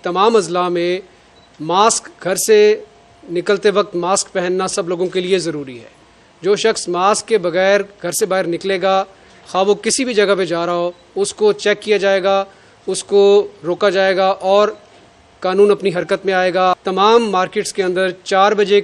تمام اضلاع میں ماسک گھر سے نکلتے وقت ماسک پہننا سب لوگوں کے لیے ضروری ہے. جو شخص ماسک کے بغیر گھر سے باہر نکلے گا، خواہ وہ کسی بھی جگہ پہ جا رہا ہو، اس کو چیک کیا جائے گا، اس کو روکا جائے گا اور قانون اپنی حرکت میں آئے گا. تمام مارکیٹس کے اندر 4 بجے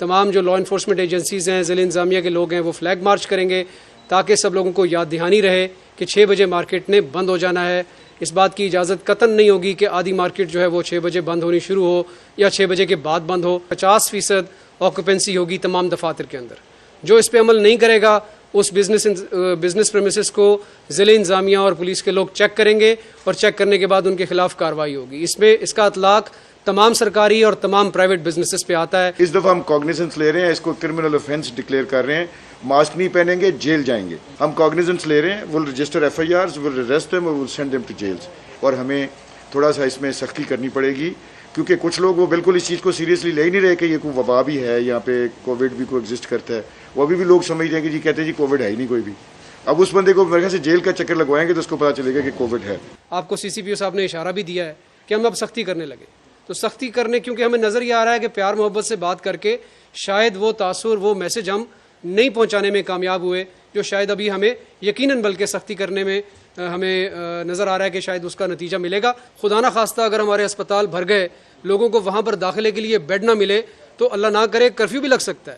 تمام جو لا انفورسمنٹ ایجنسیز ہیں، ضلع انتظامیہ کے لوگ ہیں، وہ فلیگ مارچ کریں گے تاکہ سب لوگوں کو یاد دہانی رہے کہ 6 بجے مارکیٹ نے بند ہو جانا ہے. اس بات کی اجازت قطعاً نہیں ہوگی کہ آدھی مارکیٹ جو ہے وہ 6 بجے بند ہونی شروع ہو یا 6 بجے کے بعد بند ہو. 50% آکوپینسی ہوگی تمام دفاتر کے اندر. جو اس پہ عمل نہیں کرے گا اس بزنس پریمیسز کو ضلع انتظامیہ اور پولیس کے لوگ چیک کریں گے اور چیک کرنے کے بعد ان کے خلاف کارروائی ہوگی. اس کا اطلاق تمام سرکاری اور تمام پرائیویٹ بزنسز پہ آتا ہے. اس دفعہ ہم کاگنیزنس لے رہے ہیں، اس کو کرمنل آفینس ڈکلیئر کر رہے ہیں. ماسک نہیں پہنیں گے جیل جائیں گے. ہم کاگنیزنس لے رہے ہیں، will register FIRs، will arrest them اور will send them to jails. اور ہمیں تھوڑا سا اس میں سختی کرنی پڑے گی کیونکہ کچھ لوگ وہ بالکل اس چیز کو سیریسلی لے ہی نہیں رہے کہ یہ کوئی وبا بھی ہے، یہاں پہ کووڈ بھی کوئی ایگزسٹ کرتا ہے. وہ ابھی بھی لوگ سمجھ رہے ہیں کہ جی کہتے ہیں جی کووڈ ہے ہی نہیں کوئی بھی. اب اس بندے کو میرے خیال سے جیل کا چکر لگوائیں گے تو اس کو پتا چلے گا کہ کووڈ ہے. آپ کو CCPO صاحب نے اشارہ بھی دیا ہے کہ ہم اب سختی کرنے لگے. تو سختی کرنے کیونکہ ہمیں نظر یہ آ رہا ہے کہ پیار محبت سے بات کر کے شاید وہ تاثر، وہ میسج ہم نہیں پہنچانے میں کامیاب ہوئے جو شاید ابھی ہمیں یقیناً بلکہ سختی کرنے میں ہمیں نظر آ رہا ہے کہ شاید اس کا نتیجہ ملے گا. خدا نہ خواستہ اگر ہمارے اسپتال بھر گئے، لوگوں کو وہاں پر داخلے کے لیے بیڈ نہ ملے تو اللہ نہ کرے کرفیو بھی لگ سکتا ہے.